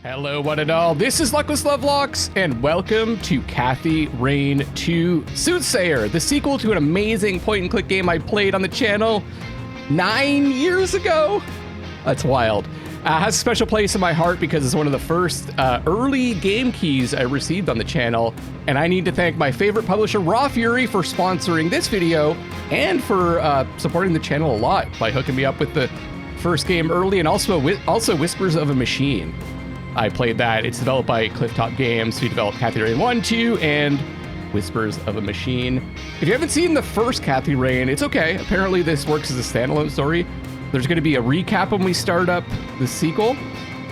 Hello, one and all. This is Luckless LoveLinks, and welcome to Kathy Reign 2 Soothsayer, the sequel to an amazing point-and-click game I played on the channel 9 years ago. That's wild. It has a special place in my heart because it's one of the first early game keys I received on the channel, and I need to thank my favorite publisher, Raw Fury, for sponsoring this video and for supporting the channel a lot by hooking me up with the first game early, and also Whispers of a Machine. I played that. It's developed by Clifftop Games, who developed Kathy Reign 1, 2, and Whispers of a Machine. If you haven't seen the first Kathy Reign, it's okay. Apparently this works as a standalone story. There's going to be a recap when we start up the sequel.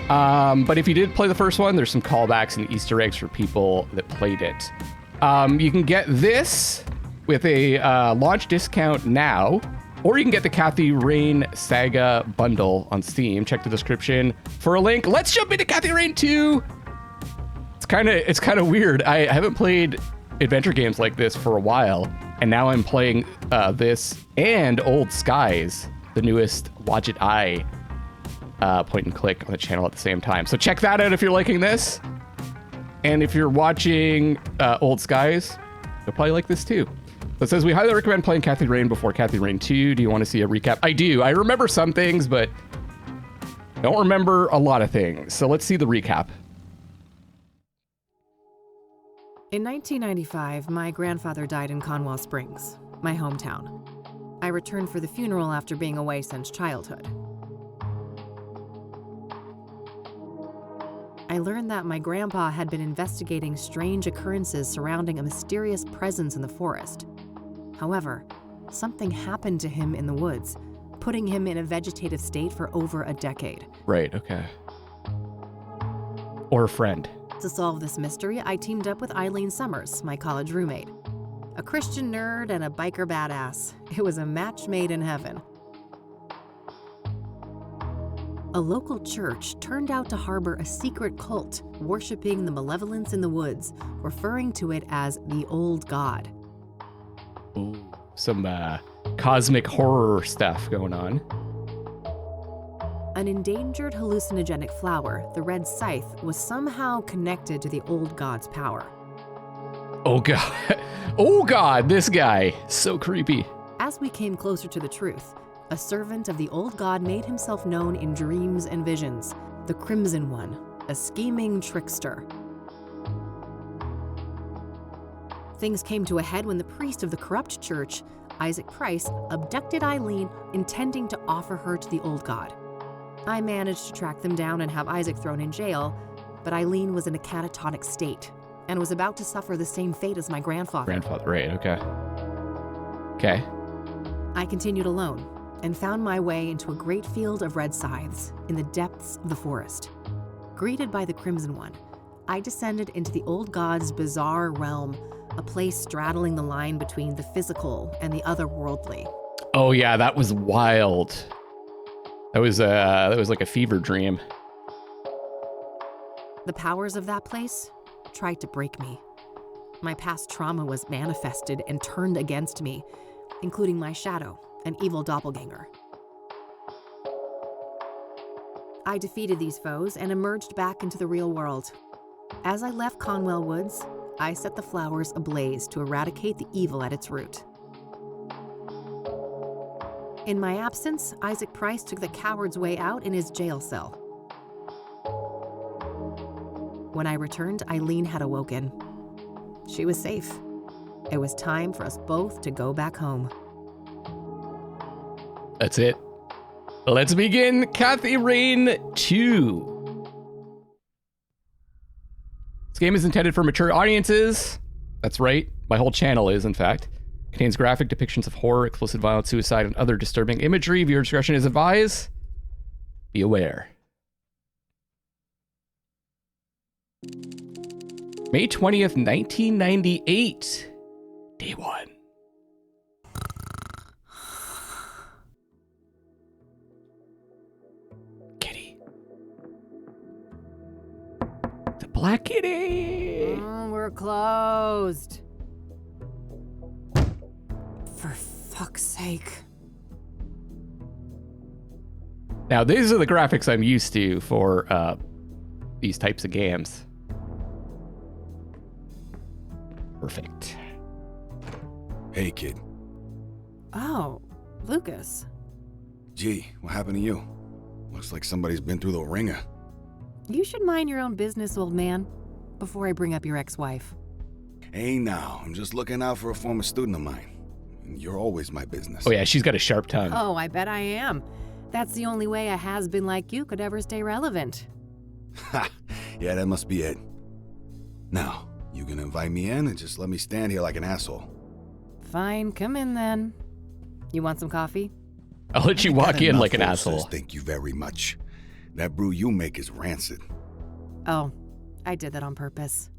But if you did play the first one, there's some callbacks and Easter eggs for people that played it. You can get this with a launch discount now, or you can get the Kathy Reign Saga bundle on Steam. Check the description for a link. Let's jump into Kathy Reign 2. It's kind of weird. I haven't played adventure games like this for a while, and now I'm playing this and Old Skies, the newest Wadget Eye point and click on the channel at the same time. So check that out if you're liking this. And if you're watching Old Skies, you'll probably like this too. So it says, we highly recommend playing Kathy Reign before Kathy Reign 2. Do you want to see a recap? I do. I remember some things, but don't remember a lot of things. So let's see the recap. In 1995, my grandfather died in Conwell Springs, my hometown. I returned for the funeral after being away since childhood. I learned that my grandpa had been investigating strange occurrences surrounding a mysterious presence in the forest. However, something happened to him in the woods, putting him in a vegetative state for over a decade. Right, okay. Or a friend. To solve this mystery, I teamed up with Eileen Summers, my college roommate. A Christian nerd and a biker badass. It was a match made in heaven. A local church turned out to harbor a secret cult worshiping the malevolence in the woods, referring to it as the Old God. Ooh, some cosmic horror stuff going on. An endangered hallucinogenic flower, the red scythe, was somehow connected to the Old God's power. Oh God. Oh God, this guy. So creepy. As we came closer to the truth, a servant of the Old God made himself known in dreams and visions, the Crimson One, a scheming trickster. Things came to a head when the priest of the corrupt church, Isaac Price, abducted Eileen, intending to offer her to the Old God. I managed to track them down and have Isaac thrown in jail, but Eileen was in a catatonic state and was about to suffer the same fate as my grandfather. Right, okay. Okay. I continued alone and found my way into a great field of red scythes in the depths of the forest. Greeted by the Crimson One, I descended into the Old God's bizarre realm, a place straddling the line between the physical and the otherworldly. Oh yeah, that was wild. That was like a fever dream. The powers of that place tried to break me. My past trauma was manifested and turned against me, including my shadow, an evil doppelganger. I defeated these foes and emerged back into the real world. As I left Conwell Woods, I set the flowers ablaze to eradicate the evil at its root. In my absence, Isaac Price took the coward's way out in his jail cell. When I returned, Eileen had awoken. She was safe. It was time for us both to go back home. That's it. Let's begin Kathy Reign 2. This game is intended for mature audiences. That's right. My whole channel is, in fact. Contains graphic depictions of horror, explicit violence, suicide, and other disturbing imagery. Viewer discretion is advised. Be aware. May 20th, 1998. Day one. Kitty. The black kitty. We're closed. For fuck's sake. Now, these are the graphics I'm used to for these types of games. Perfect. Hey, kid. Oh, Lucas. Gee, what happened to you? Looks like somebody's been through the ringer. You should mind your own business, old man, before I bring up your ex-wife. Hey, now, I'm just looking out for a former student of mine. You're always my business. Oh yeah, she's got a sharp tongue. Oh, I bet I am. That's the only way a has-been like you could ever stay relevant. Ha! Yeah, that must be it. Now, you gonna invite me in and just let me stand here like an asshole? Fine, come in then. You want some coffee? I'll let you walk in like an Enough, asshole. Thank you very much. That brew you make is rancid. Oh, I did that on purpose.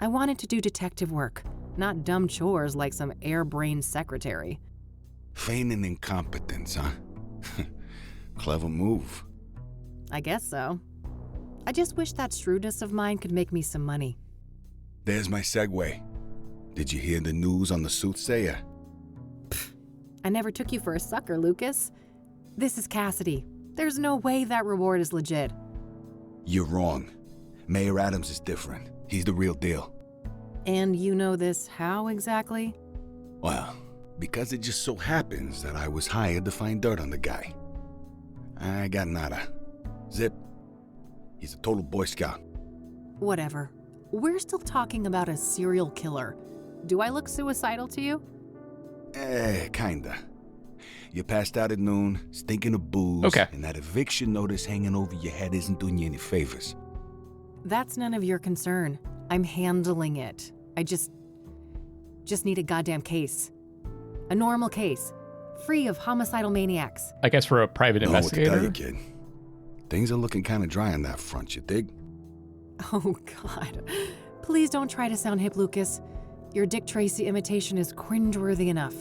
I wanted to do detective work, not dumb chores like some airbrained secretary. Feigning incompetence, huh? Clever move. I guess so. I just wish that shrewdness of mine could make me some money. There's my segue. Did you hear the news on the Soothsayer? I never took you for a sucker, Lucas. This is Kassidy. There's no way that reward is legit. You're wrong. Mayor Adams is different. He's the real deal. And you know this how exactly? Well, because it just so happens that I was hired to find dirt on the guy. I got nada. Zip. He's a total Boy Scout. Whatever. We're still talking about a serial killer. Do I look suicidal to you? Kinda. You passed out at noon, stinking of booze, Okay. and that eviction notice hanging over your head isn't doing you any favors. That's none of your concern. I'm handling it. I just need a goddamn case. A normal case. Free of homicidal maniacs. I guess for a private Know what to tell you, investigator. kid. Things are looking kind of dry on that front, you dig? Oh, God. Please don't try to sound hip, Lucas. Your Dick Tracy imitation is cringeworthy enough.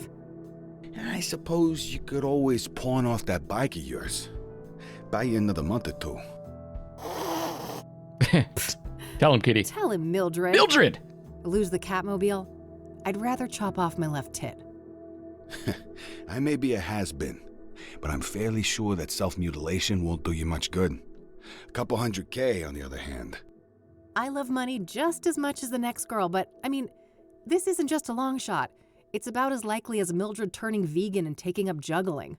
I suppose you could always pawn off that bike of yours. Buy you another month or two. Tell him, Kitty. Tell him, Mildred. Mildred! Lose the Katmobile? I'd rather chop off my left tit. I may be a has-been, but I'm fairly sure that self-mutilation won't do you much good. A couple $100K, on the other hand. I love money just as much as the next girl, but, I mean, this isn't just a long shot. It's about as likely as Mildred turning vegan and taking up juggling.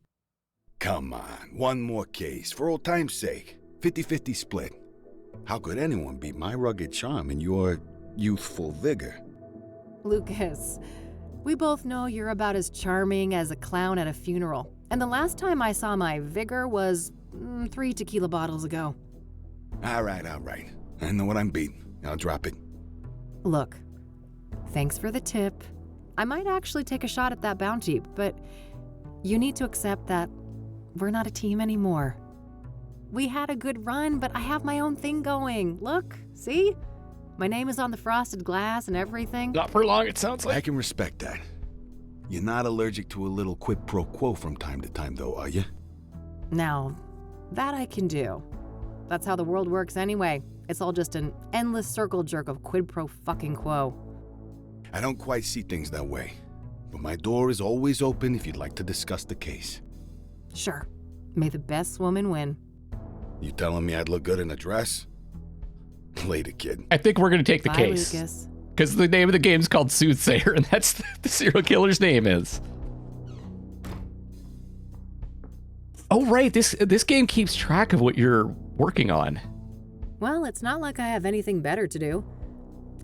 Come on, one more case, for old time's sake. 50-50 split. How could anyone beat my rugged charm and your youthful vigor? Lucas, we both know you're about as charming as a clown at a funeral. And the last time I saw my vigor was 3 tequila bottles ago. All right. I know what I'm beating. I'll drop it. Look, thanks for the tip. I might actually take a shot at that bounty, but you need to accept that we're not a team anymore. We had a good run, but I have my own thing going. Look, see? My name is on the frosted glass and everything. Not for long, it sounds I like. can respect that. You're not allergic to a little quid pro quo from time to time, though, are you? Now, that I can do. That's how the world works anyway. It's all just an endless circle jerk of quid pro fucking quo. I don't quite see things that way, but my door is always open if you'd like to discuss the case. Sure. May the best woman win. You telling me I'd look good in a dress? Later, kid. I think we're going to take the Bye, case. Lucas. Because the name of the game is called Soothsayer, and that's the serial killer's name is. Oh, right. This game keeps track of what you're working on. Well, it's not like I have anything better to do.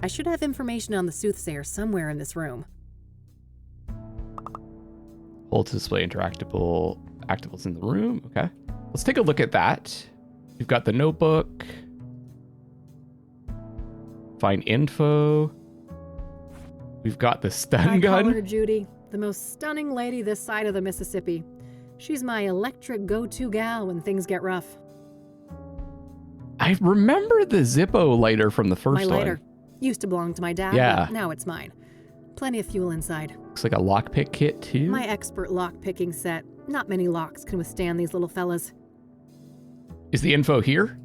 I should have information on the Soothsayer somewhere in this room. Hold to display actables in the room. Okay. Let's take a look at that. We've got the notebook. Find info. We've got the stun I gun. call her Judy, the most stunning lady this side of the Mississippi. She's my electric go-to gal when things get rough. I remember the Zippo lighter from the first My lighter. one. Used to belong to my dad, Yeah. but now it's mine. Plenty of fuel inside. Looks like a lockpick kit too. My expert lock-picking set. Not many locks can withstand these little fellas. Is the info here?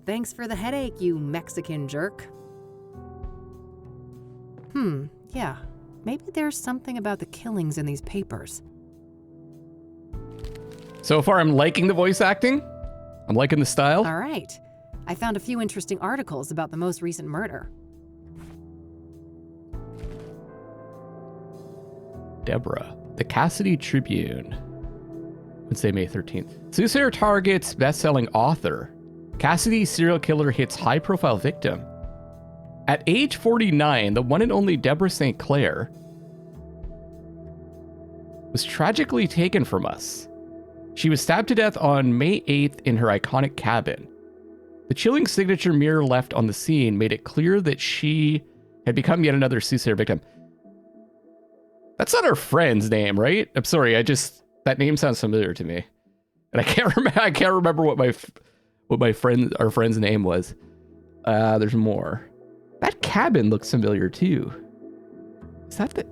Thanks for the headache, you Mexican jerk. Yeah. Maybe there's something about the killings in these papers. So far, I'm liking the voice acting. I'm liking the style. All right. I found a few interesting articles about the most recent murder. Deborah, the Kassidy Tribune. Wednesday, May 13th. Soothsayer targets best-selling author. Kassidy serial killer hits high-profile victim. At age 49, the one and only Deborah St. Clair was tragically taken from us. She was stabbed to death on May 8th in her iconic cabin. The chilling signature mirror left on the scene made it clear that she had become yet another Soothsayer victim. That's not her friend's name, right? I'm sorry, that name sounds familiar to me. And I can't remember what our friend's name was. There's more. That cabin looks familiar too. Is that the...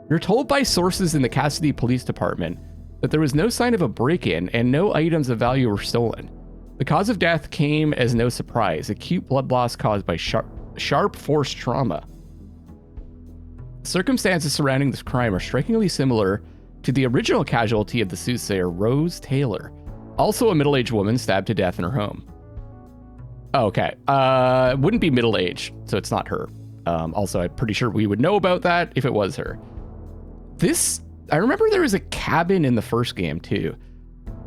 You're told by sources in the Kassidy Police Department that there was no sign of a break-in and no items of value were stolen. The cause of death came as no surprise, acute blood loss caused by sharp force trauma. Circumstances surrounding this crime are strikingly similar to the original casualty of the Soothsayer, Rose Taylor, also a middle-aged woman stabbed to death in her home. Oh, okay. Wouldn't be middle-aged, so it's not her. Also, I'm pretty sure we would know about that if it was her. I remember there was a cabin in the first game too.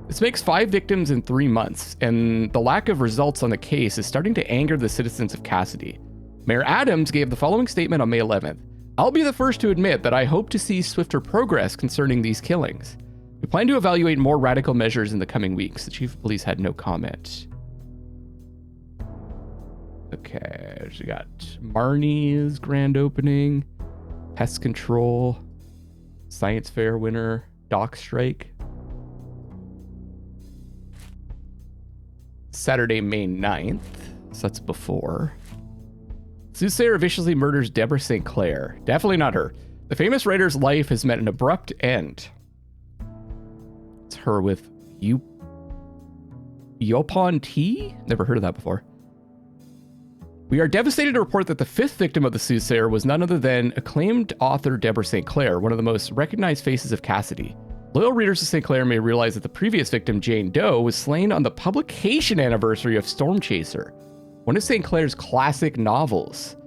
This makes 5 victims in 3 months, and the lack of results on the case is starting to anger the citizens of Kassidy. Mayor Adams gave the following statement on May 11th. I'll be the first to admit that I hope to see swifter progress concerning these killings. We plan to evaluate more radical measures in the coming weeks. The chief of police had no comment. Okay, we got Marnie's grand opening, pest control, science fair winner, dock strike. Saturday, May 9th, so that's before. Soothsayer viciously murders Deborah St. Clair. Definitely not her. The famous writer's life has met an abrupt end. It's her with Yopon T? Never heard of that before. We are devastated to report that the 5th victim of the Soothsayer was none other than acclaimed author Deborah St. Clair, one of the most recognized faces of Kassidy. Loyal readers of St. Clair may realize that the previous victim, Jane Doe, was slain on the publication anniversary of Storm Chaser, one of St. Clair's classic novels.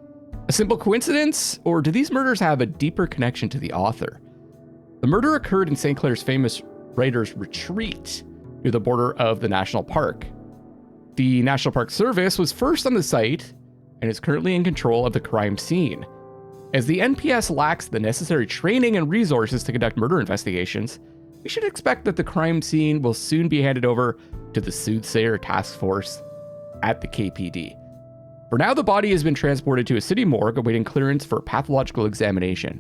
A simple coincidence, or do these murders have a deeper connection to the author? The murder occurred in St. Clair's famous writer's retreat near the border of the national park. The National Park Service was first on the site and is currently in control of the crime scene. As the NPS lacks the necessary training and resources to conduct murder investigations, we should expect that the crime scene will soon be handed over to the Soothsayer Task Force at the KPD. For now, the body has been transported to a city morgue awaiting clearance for pathological examination.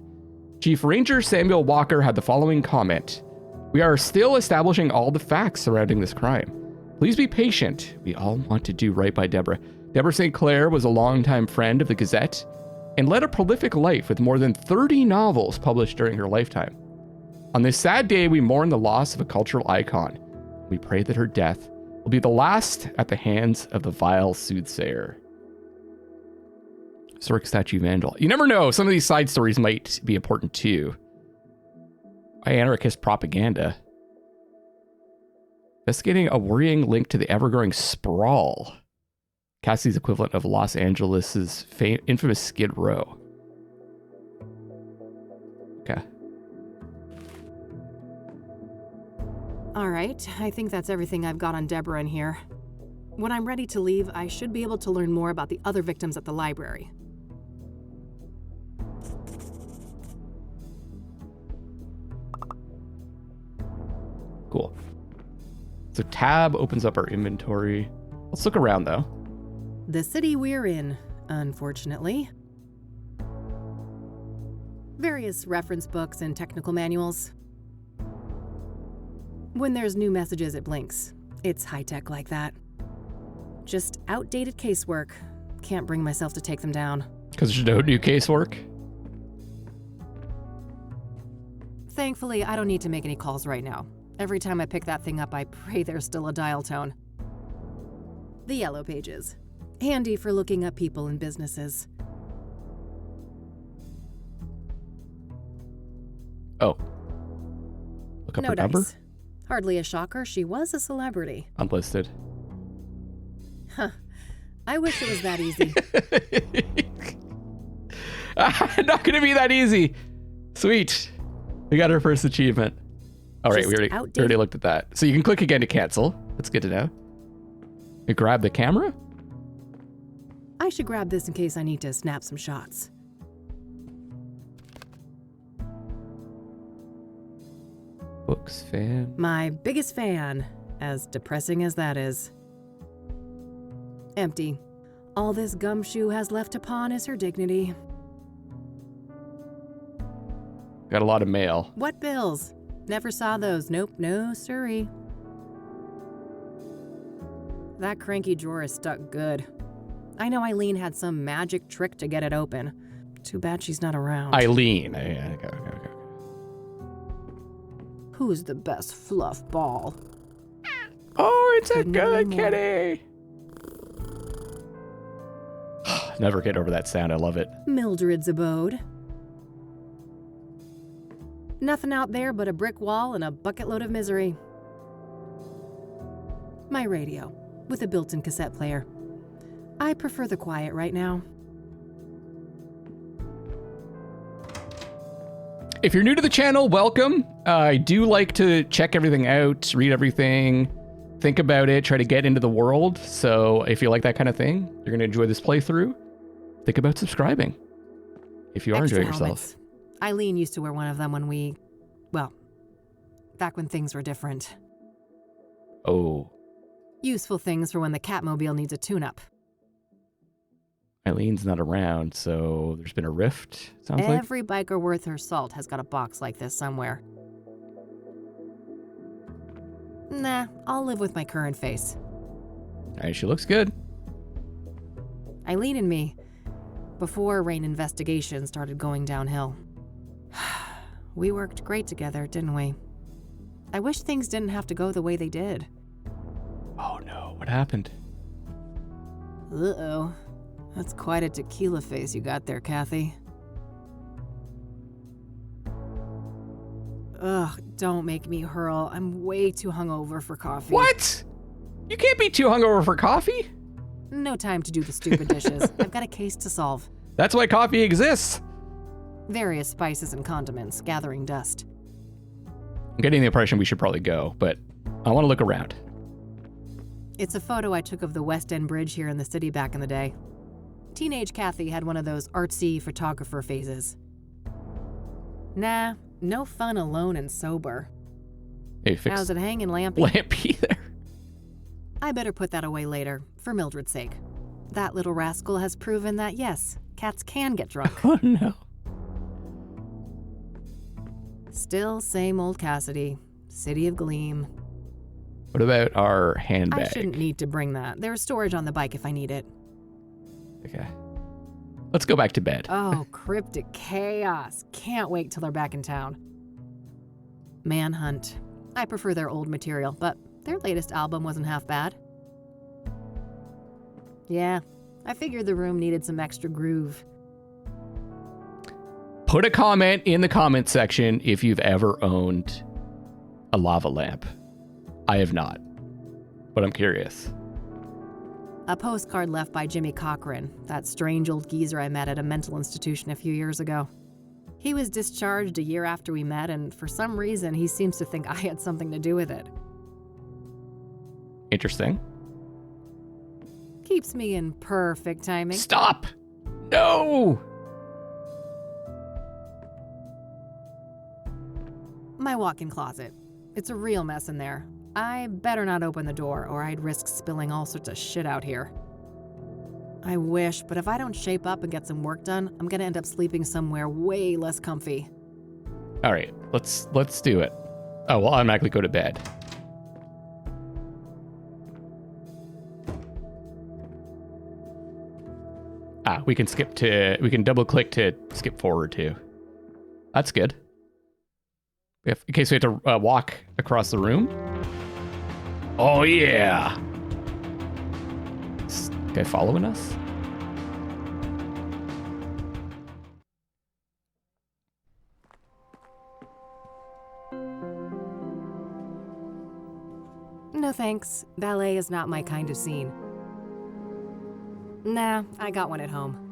Chief Ranger Samuel Walker had the following comment. We are still establishing all the facts surrounding this crime. Please be patient. We all want to do right by Deborah. Deborah St. Clair was a longtime friend of the Gazette and led a prolific life with more than 30 novels published during her lifetime. On this sad day, we mourn the loss of a cultural icon. We pray that her death will be the last at the hands of the vile Soothsayer. Historic statue vandal. You never know, some of these side stories might be important too. Anarchist propaganda. Investigating a worrying link to the ever-growing sprawl. Cassidy's equivalent of Los Angeles' infamous Skid Row. Okay. All right, I think that's everything I've got on Deborah in here. When I'm ready to leave, I should be able to learn more about the other victims at the library. Cool. So tab opens up our inventory. Let's look around though. The city we're in, unfortunately. Various reference books and technical manuals. When there's new messages, it blinks. It's high-tech like that. Just outdated casework. Can't bring myself to take them down. Because there's no new casework? Thankfully, I don't need to make any calls right now. Every time I pick that thing up, I pray there's still a dial tone. The yellow pages. Handy for looking up people and businesses. Oh. Look up No her number? dice. Hardly a shocker, she was a celebrity. Unlisted. I wish it was that easy. Not gonna be that easy. Sweet. We got our first achievement. All right, we already looked at that. So you can click again to cancel. That's good to know. You grab the camera? I should grab this in case I need to snap some shots. Books fan. My biggest fan, as depressing as that is. Empty. All this gumshoe has left to pawn is her dignity. Got a lot of mail. What bills? Never saw those. Nope, no siree. That cranky drawer is stuck good. I know Eileen had some magic trick to get it open. Too bad she's not around. Eileen. Okay. Who's the best fluff ball? Oh, it's a Couldn't good agree more. kitty. Never get over that sound. I love it. Mildred's abode. Nothing out there but a brick wall and a bucket load of misery. My radio, with a built-in cassette player. I prefer the quiet right now. If you're new to the channel, welcome. I do like to check everything out, read everything, think about it, try to get into the world. So if you like that kind of thing, you're going to enjoy this playthrough. Think about subscribing if you are Extra enjoying helmets. yourself. Eileen used to wear one of them back when things were different. Oh, Useful things for when the Katmobile needs a tune-up. Eileen's not around, so there's been a rift, sounds like. Every biker worth her salt has got a box like this somewhere. Nah, I'll live with my current face. All right, she looks good. Eileen and me, before Rain investigation started going downhill. We worked great together, didn't we? I wish things didn't have to go the way they did. Oh no, what happened? Uh-oh. That's quite a tequila face you got there, Kathy. Ugh, don't make me hurl. I'm way too hungover for coffee. What? You can't be too hungover for coffee. No time to do the stupid dishes. I've got a case to solve. That's why coffee exists. Various spices and condiments gathering dust. I'm getting the impression we should probably go, but I want to look around. It's a photo I took of the West End Bridge here in the city back in the day. Teenage Kathy had one of those artsy photographer phases. Nah, no fun alone and sober. Hey, fix How's it hanging, Lampy? Lampy there. I better put that away later, for Mildred's sake. That little rascal has proven that yes, cats can get drunk. Oh no. Still same old Kassidy, City of Gleam. What about our handbag? I shouldn't need to bring that. There's storage on the bike if I need it. Okay. Let's go back to bed. Oh, cryptic chaos. Can't wait till they're back in town. Manhunt. I prefer their old material, but their latest album wasn't half bad. Yeah, I figured the room needed some extra groove. Put a comment in the comment section if you've ever owned a lava lamp. I have not, but I'm curious. A postcard left by Jimmy Cochran, that strange old geezer I met at a mental institution a few years ago. He was discharged a year after we met, and for some reason, he seems to think I had something to do with it. Interesting. Keeps me in perfect timing. Stop! No! My walk-in closet. It's a real mess in there. I better not open the door, or I'd risk spilling all sorts of shit out here. I wish, but if I don't shape up and get some work done, I'm gonna end up sleeping somewhere way less comfy. All right, let's do it. Oh, we'll automatically go to bed. We can double click to skip forward too. That's good. In case we have to walk across the room. Oh yeah. Is this guy following us? No thanks. Ballet is not my kind of scene. Nah, I got one at home.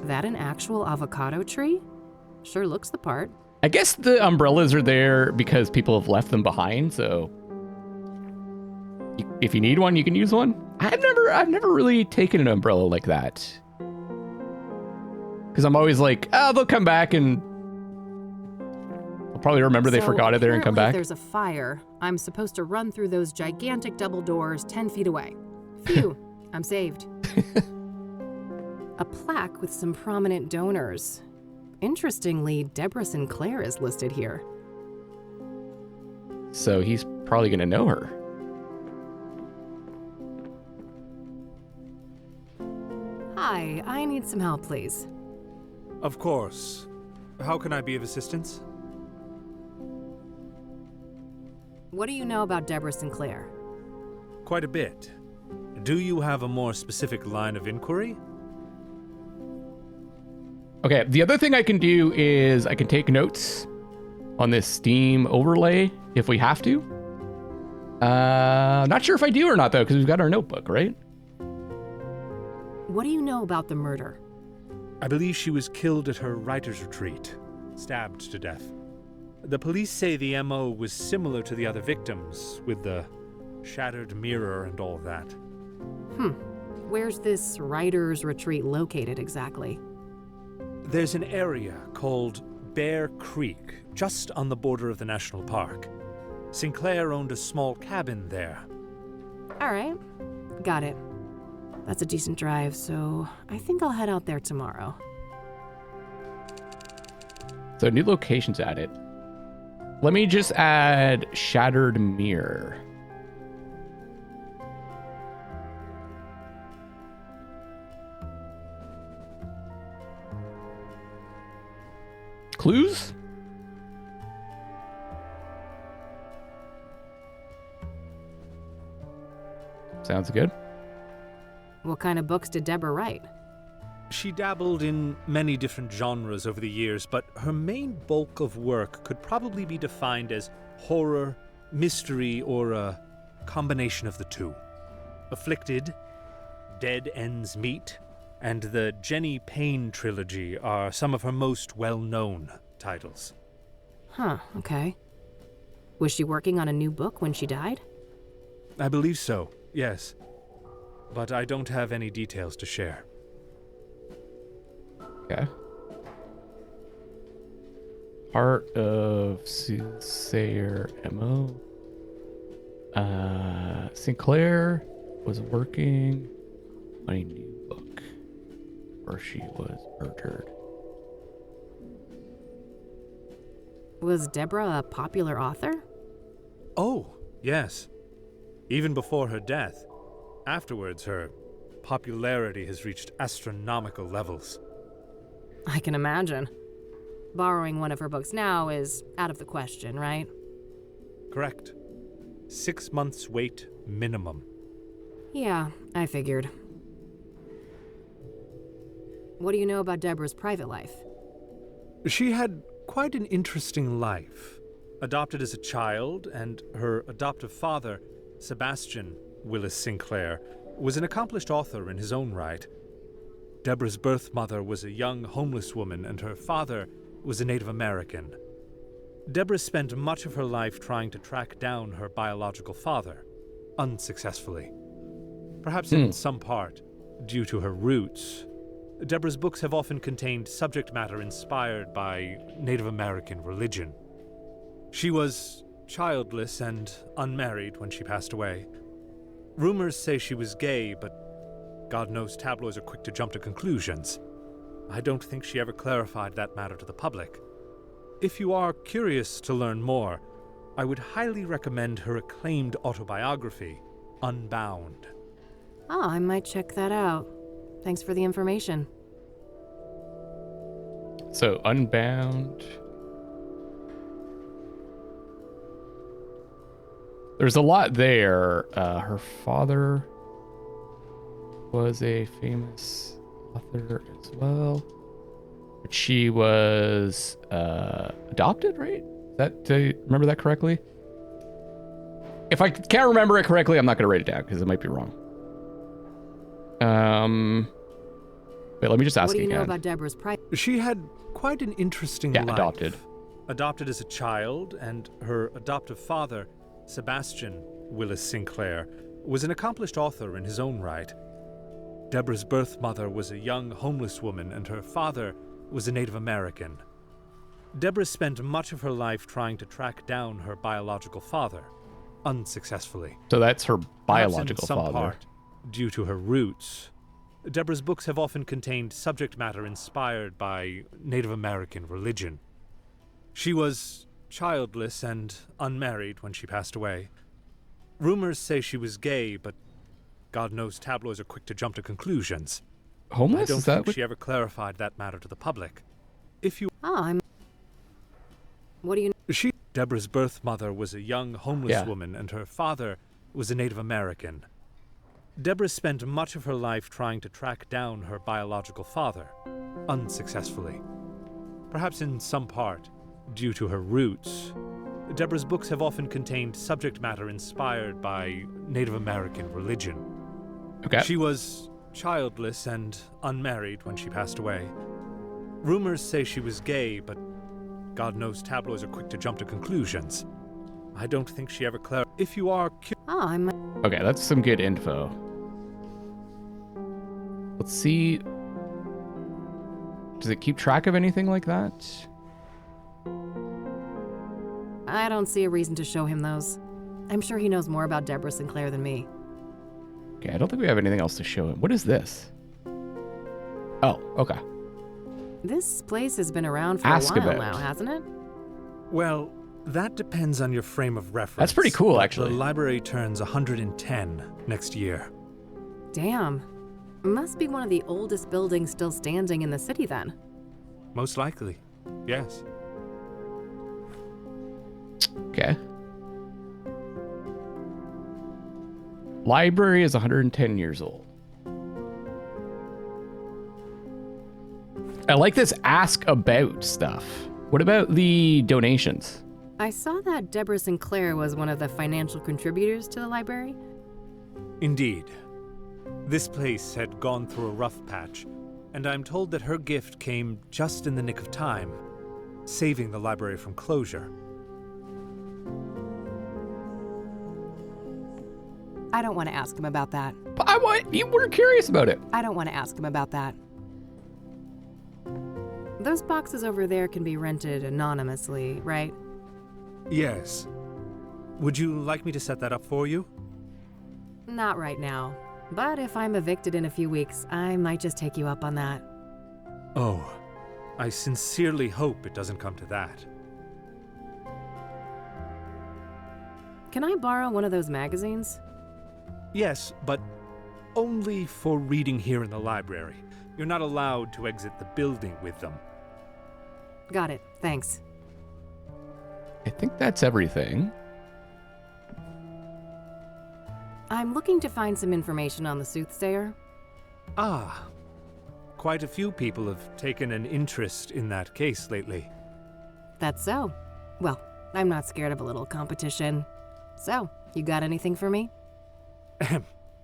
That an actual avocado tree? Sure looks the part. I guess the umbrellas are there because people have left them behind, so if you need one, you can use one. I've never really taken an umbrella like that. Because I'm always like, oh, they'll come back and I'll probably remember they forgot it there and come back. If there's a fire, I'm supposed to run through those gigantic double doors 10 feet away. Phew, I'm saved. A plaque with some prominent donors. Interestingly, Deborah Sinclair is listed here. So he's probably going to know her. Hi, I need some help, please. Of course. How can I be of assistance? What do you know about Deborah Sinclair? Quite a bit. Do you have a more specific line of inquiry? Okay, the other thing I can do is I can take notes on this Steam overlay if we have to. Not sure if I do or not, though, because we've got our notebook, right? What do you know about the murder? I believe she was killed at her writer's retreat, stabbed to death. The police say the MO was similar to the other victims, with the shattered mirror and all that. Where's this writer's retreat located exactly? There's an area called Bear Creek, just on the border of the national park. Sinclair owned a small cabin there. All right, got it. That's a decent drive, so I think I'll head out there tomorrow. So new locations added. Let me just add Shattered Mirror. Clues? Sounds good. What kind of books did Deborah write? She dabbled in many different genres over the years, but her main bulk of work could probably be defined as horror, mystery, or a combination of the two. Afflicted, Dead Ends Meet, and the Jenny Payne trilogy are some of her most well-known titles. Huh, okay. Was she working on a new book when she died? I believe so, yes. But I don't have any details to share. Okay. Part of Soothsayer MO. Sinclair was working on a new book where she was murdered. Was Deborah a popular author? Oh, yes. Even before her death. Afterwards, her popularity has reached astronomical levels. I can imagine. Borrowing one of her books now is out of the question, right? Correct. 6 months wait minimum. Yeah, I figured. What do you know about Deborah's private life? She had quite an interesting life. Adopted as a child, and her adoptive father, Sebastian Willis Sinclair, was an accomplished author in his own right. Deborah's birth mother was a young homeless woman, and her father was a Native American. Deborah spent much of her life trying to track down her biological father, unsuccessfully. Perhaps in some part, due to her roots, Deborah's books have often contained subject matter inspired by Native American religion. She was childless and unmarried when she passed away. Rumors say she was gay, but God knows tabloids are quick to jump to conclusions. I don't think she ever clarified that matter to the public. If you are curious to learn more, I would highly recommend her acclaimed autobiography, Unbound. Oh, I might check that out. Thanks for the information. So, Unbound. There's a lot there. Her father was a famous author as well. But she was adopted, right? Do I remember that correctly? If I can't remember it correctly, I'm not going to write it down because it might be wrong. Wait, let me just ask What do you again. know about Deborah's price? She had quite an interesting Yeah, life. adopted. Adopted as a child, and her adoptive father, Sebastian Willis Sinclair, was an accomplished author in his own right. Deborah's birth mother was a young homeless woman, and her father was a Native American. Deborah spent much of her life trying to track down her biological father, unsuccessfully. So that's her Perhaps biological in some father. part, due to her roots, Deborah's books have often contained subject matter inspired by Native American religion. She was childless and unmarried when she passed away. Rumors say she was gay, but God knows tabloids are quick to jump to conclusions. Homeless? I don't Is that think what... she ever clarified that matter to the public. If you What do you know? Deborah's birth mother was a young homeless Yeah. woman, and her father was a Native American. Deborah spent much of her life trying to track down her biological father, unsuccessfully. Perhaps in some part, due to her roots, Deborah's books have often contained subject matter inspired by Native American religion. Okay. She was childless and unmarried when she passed away. Rumors say she was gay, but God knows tabloids are quick to jump to conclusions. I don't think she ever clarified. If you are Okay, that's some good info. Let's see. Does it keep track of anything like that? I don't see a reason to show him those. I'm sure he knows more about Deborah Sinclair than me. Okay, I don't think we have anything else to show him. What is this? Oh, okay. This place has been around for Ask a while about. now, hasn't it? Well, that depends on your frame of reference. That's pretty cool, but actually. The library turns 110 next year. Damn. Must be one of the oldest buildings still standing in the city then. Most likely, yes. Okay. Library is 110 years old. I like this ask about stuff. What about the donations? I saw that Deborah Sinclair was one of the financial contributors to the library. Indeed. This place had gone through a rough patch, and I'm told that her gift came just in the nick of time, saving the library from closure. I don't want to ask him about that. But we're curious about it. I don't want to ask him about that. Those boxes over there can be rented anonymously, right? Yes. Would you like me to set that up for you? Not right now. But if I'm evicted in a few weeks, I might just take you up on that. Oh, I sincerely hope it doesn't come to that. Can I borrow one of those magazines? Yes, but only for reading here in the library. You're not allowed to exit the building with them. Got it, thanks. I think that's everything. I'm looking to find some information on the Soothsayer. Ah, quite a few people have taken an interest in that case lately. That's so. Well, I'm not scared of a little competition. So, you got anything for me?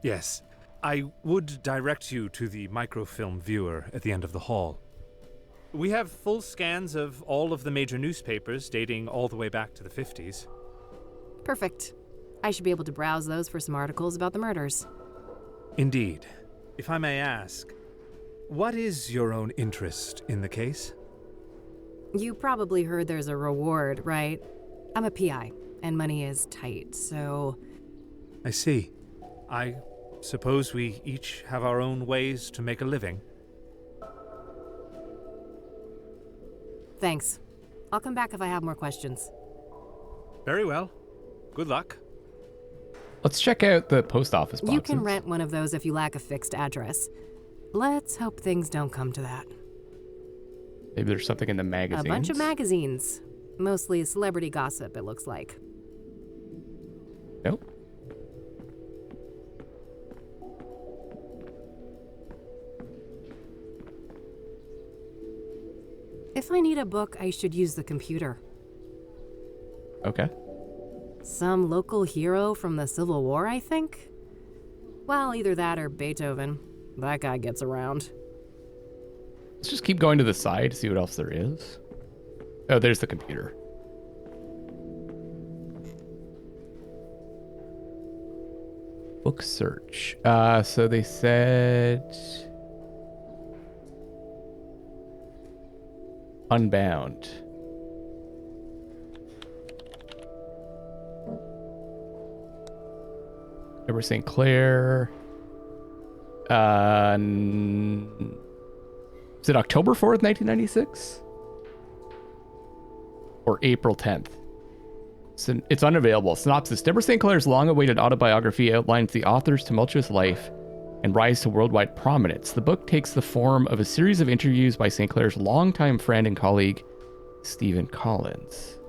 Yes, I would direct you to the microfilm viewer at the end of the hall. We have full scans of all of the major newspapers dating all the way back to the 50s. Perfect. I should be able to browse those for some articles about the murders. Indeed. If I may ask, what is your own interest in the case? You probably heard there's a reward, right? I'm a PI, and money is tight, so... I see. I suppose we each have our own ways to make a living. Thanks. I'll come back if I have more questions. Very well. Good luck. Let's check out the post office boxes. You can rent one of those if you lack a fixed address. Let's hope things don't come to that. Maybe there's something in the magazines. A bunch of magazines. Mostly celebrity gossip, it looks like. Nope. If I need a book, I should use the computer. Okay. Some local hero from the Civil War, I think? Well, either that or Beethoven. That guy gets around. Let's just keep going to the side to see what else there is. Oh, there's the computer. Book search. So they said Unbound. Edward St. Clair. Is it October 4th, 1996? Or April 10th? It's unavailable. Synopsis. Deborah St. Clair's long-awaited autobiography outlines the author's tumultuous life and rise to worldwide prominence. The book takes the form of a series of interviews by St. Clair's longtime friend and colleague, Stephen Collins.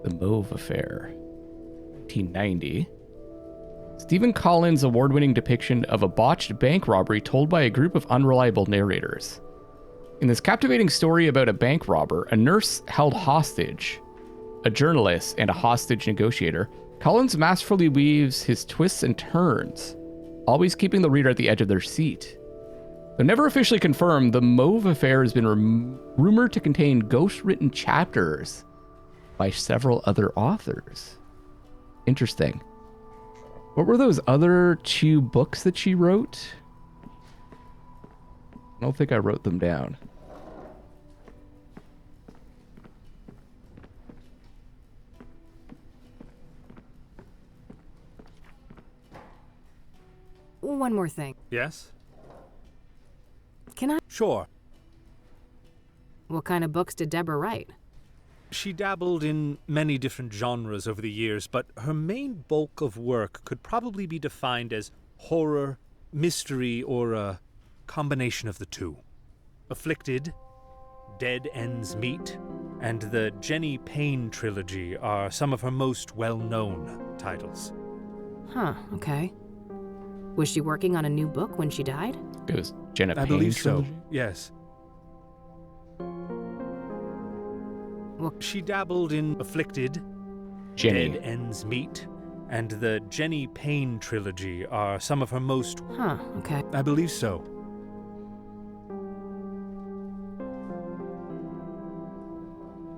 The Mauve Affair, 1990. Stephen Collins' award-winning depiction of a botched bank robbery told by a group of unreliable narrators. In this captivating story about a bank robber, a nurse held hostage, a journalist, and a hostage negotiator, Collins masterfully weaves his twists and turns, always keeping the reader at the edge of their seat. Though never officially confirmed, the Mauve Affair has been rumored to contain ghost-written chapters by several other authors. Interesting. What were those other 2 books that she wrote? I don't think I wrote them down. One more thing. Yes? Can I? Sure. What kind of books did Deborah write? She dabbled in many different genres over the years, but her main bulk of work could probably be defined as horror, mystery, or a combination of the two. Afflicted, Dead Ends Meet, and the Jenny Payne trilogy are some of her most well-known titles. Huh, okay. Was she working on a new book when she died? It was Jenna Payne I believe trilogy? so, yes. Well, She dabbled in Afflicted, Jenny. Dead Ends Meet, and the Jenny Payne trilogy are some of her most... huh, okay. I believe so.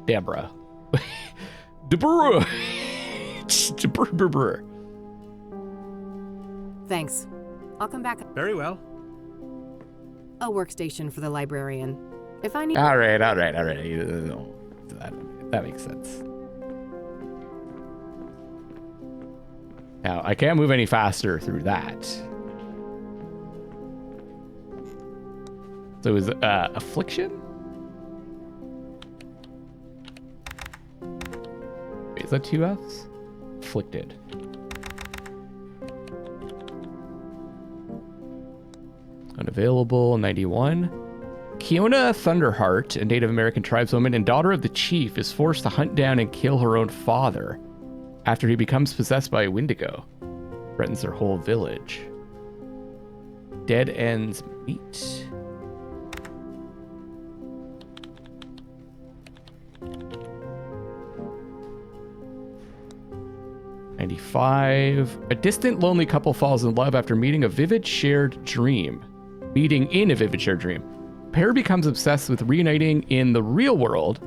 Deborah. Deborah. Deborah. Thanks. I'll come back. Very well. A workstation for the librarian. If I need... All right. That makes sense. Now, I can't move any faster through that. So is Affliction? Wait, is that 2 Fs? Afflicted. Unavailable, 91. Kiona Thunderheart, a Native American tribeswoman and daughter of the chief, is forced to hunt down and kill her own father after he becomes possessed by a Wendigo. Threatens their whole village. Dead Ends Meet. A distant, lonely couple falls in love after meeting in a vivid shared dream. Pair becomes obsessed with reuniting in the real world,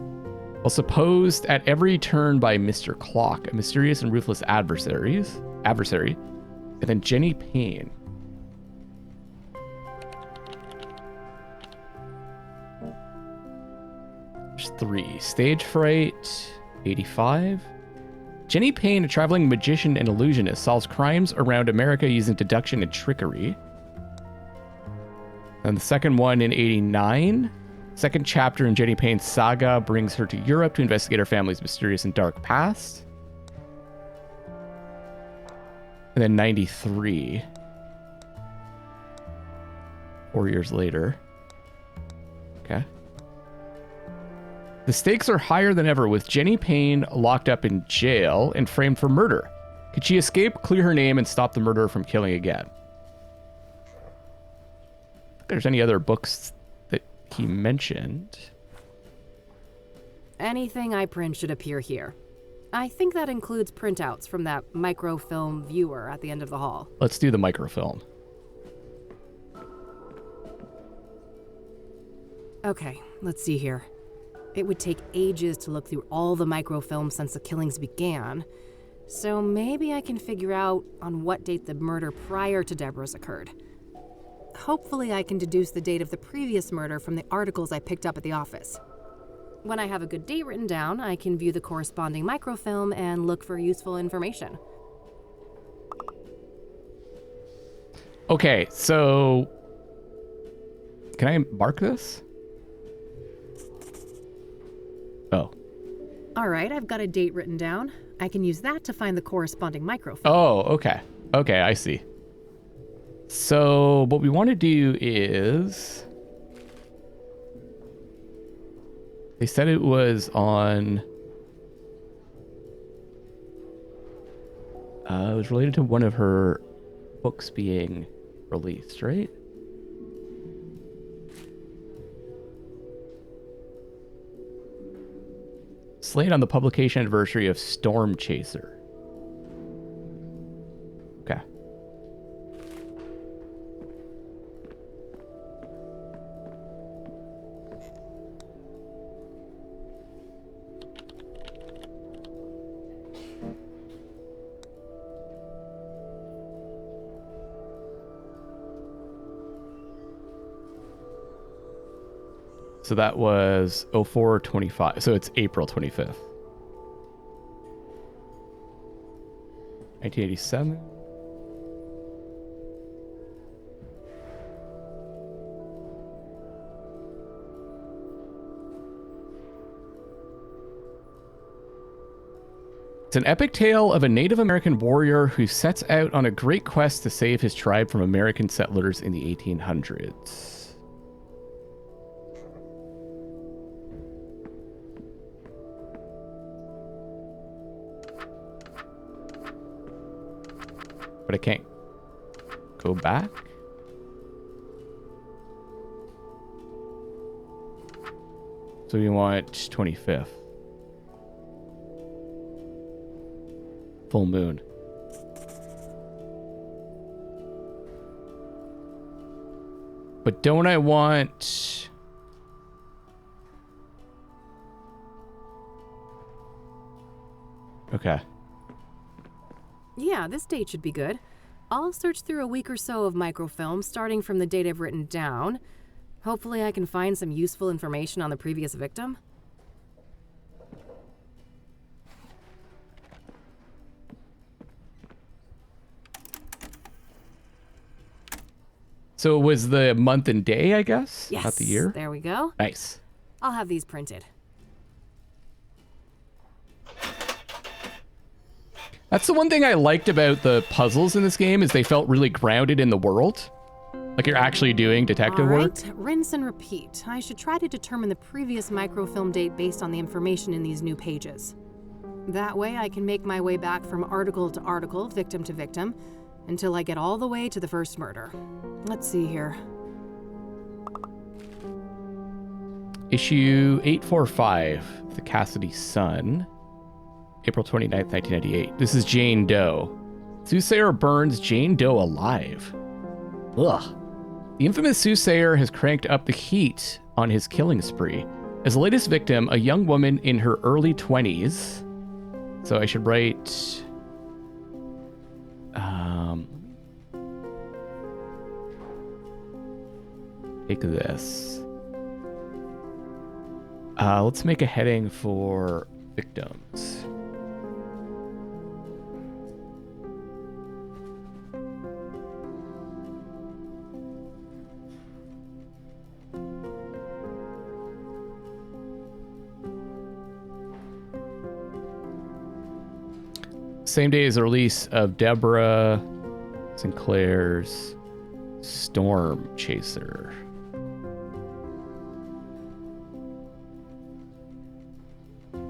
while supposed at every turn by Mr. Clock, a mysterious and ruthless adversary, and then Jenny Payne. There's 3. Stage Fright, 85. Jenny Payne, a traveling magician and illusionist, solves crimes around America using deduction and trickery. And the second one in 89. Second chapter in Jenny Payne's saga brings her to Europe to investigate her family's mysterious and dark past. And then 93. 4 years later. Okay. The stakes are higher than ever, with Jenny Payne locked up in jail and framed for murder. Could she escape, clear her name, and stop the murderer from killing again? If there's any other books that he mentioned. Anything I print should appear here. I think that includes printouts from that microfilm viewer at the end of the hall. Let's do the microfilm. Okay, let's see here. It would take ages to look through all the microfilms since the killings began, so maybe I can figure out on what date the murder prior to Deborah's occurred. Hopefully I can deduce the date of the previous murder from the articles I picked up at the office. When I have a good date written down, I can view the corresponding microfilm and look for useful information. Okay, so can I mark this? Oh. All right, I've got a date written down. I can use that to find the corresponding microfilm. Oh, okay. Okay, I see. So what we want to do is... They said it was on... it was related to one of her books being released, right? Slain on the publication anniversary of Storm Chaser. Okay. So that was 04/25. So it's April 25th. 1987. It's an epic tale of a Native American warrior who sets out on a great quest to save his tribe from American settlers in the 1800s. But I can't go back. So we want 25th. Full moon. But don't I want... Okay. Yeah, this date should be good. I'll search through a week or so of microfilm, starting from the date I've written down. Hopefully I can find some useful information on the previous victim. So it was the month and day, I guess? Yes, Not the year? there we go. Nice. I'll have these printed. That's the one thing I liked about the puzzles in this game is they felt really grounded in the world. Like you're actually doing detective work. All right, rinse and repeat. I should try to determine the previous microfilm date based on the information in these new pages. That way I can make my way back from article to article, victim to victim, until I get all the way to the first murder. Let's see here. Issue 845, The Kassidy Sun. April 29th, 1998. This is Jane Doe. Soothsayer burns Jane Doe alive. Ugh. The infamous Soothsayer has cranked up the heat on his killing spree. As the latest victim, a young woman in her early 20s. So I should write... take this. Let's make a heading for victims. Same day as the release of Deborah Sinclair's Storm Chaser.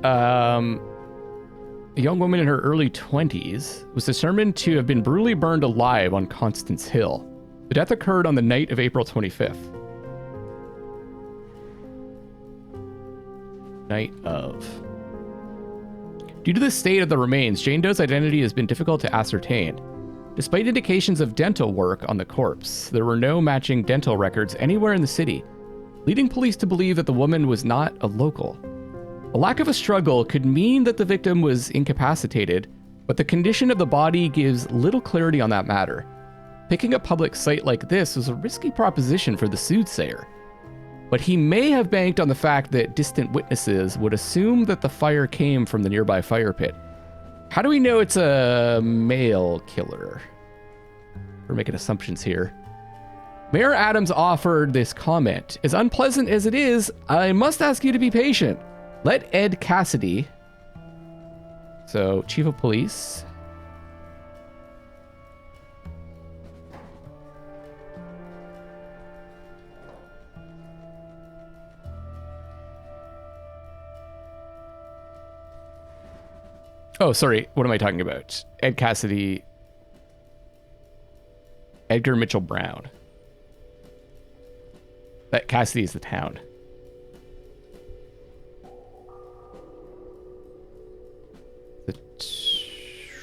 A young woman in her early 20s was determined to have been brutally burned alive on Constance Hill. The death occurred on the night of April 25th. Night of. Due to the state of the remains, Jane Doe's identity has been difficult to ascertain. Despite indications of dental work on the corpse, there were no matching dental records anywhere in the city, leading police to believe that the woman was not a local. A lack of a struggle could mean that the victim was incapacitated, but the condition of the body gives little clarity on that matter. Picking a public site like this was a risky proposition for the Soothsayer, but he may have banked on the fact that distant witnesses would assume that the fire came from the nearby fire pit. How do we know it's a male killer? We're making assumptions here. Mayor Adams offered this comment. As unpleasant as it is, I must ask you to be patient. Let Ed Kassidy, so Chief of Police, oh, sorry. What am I talking about? Ed Kassidy. Edgar Mitchell Brown. That Kassidy is the town.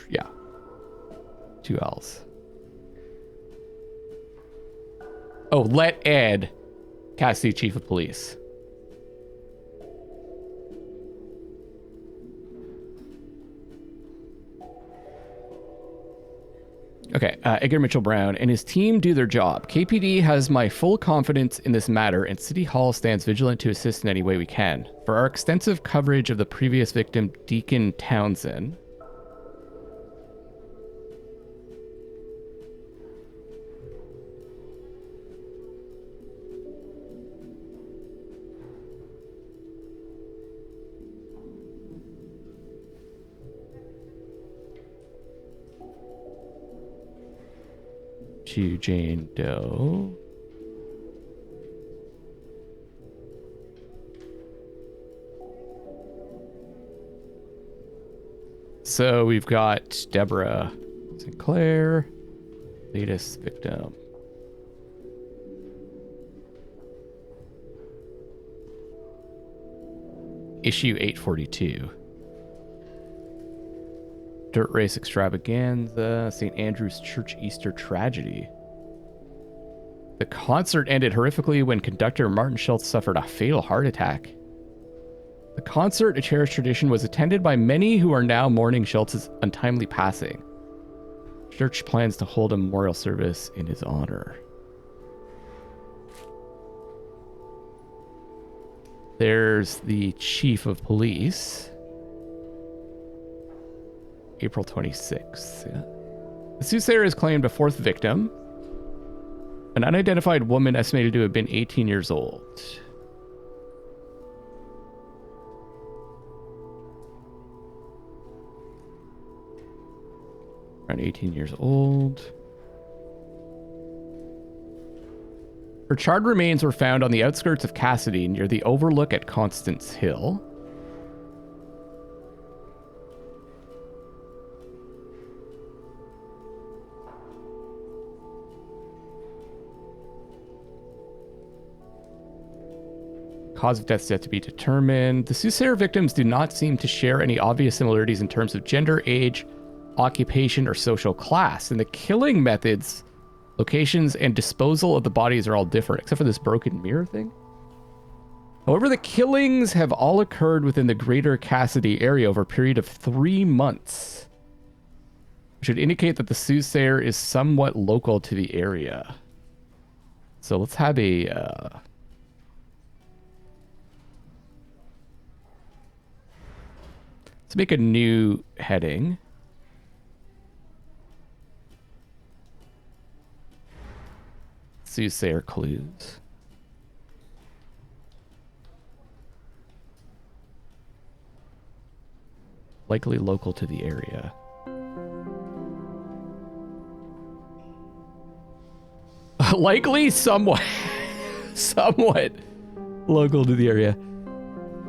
Yeah. 2 L's. Oh, let Ed Kassidy, Chief of Police. Okay, Edgar Mitchell Brown and his team do their job. KPD has my full confidence in this matter, and City Hall stands vigilant to assist in any way we can. For our extensive coverage of the previous victim, Deacon Townsend, to Jane Doe. So we've got Deborah Sinclair, latest victim. Issue 842. Dirt Race Extravaganza, St. Andrew's Church Easter Tragedy. The concert ended horrifically when conductor Martin Schultz suffered a fatal heart attack. The concert, a cherished tradition, was attended by many who are now mourning Schultz's untimely passing. Church plans to hold a memorial service in his honor. There's the Chief of Police. April 26th. Yeah. The Soothsayer has claimed a 4th victim, an unidentified woman estimated to have been 18 years old. Around 18 years old. Her charred remains were found on the outskirts of Kassidy near the overlook at Constance Hill. Cause of death is yet to be determined. The Soothsayer victims do not seem to share any obvious similarities in terms of gender, age, occupation, or social class. And the killing methods, locations, and disposal of the bodies are all different, except for this broken mirror thing. However, the killings have all occurred within the greater Kassidy area over a period of 3 months, which should indicate that the Soothsayer is somewhat local to the area. So let's have a... let's make a new heading. Soothsayer clues. Likely local to the area. Likely somewhat local to the area.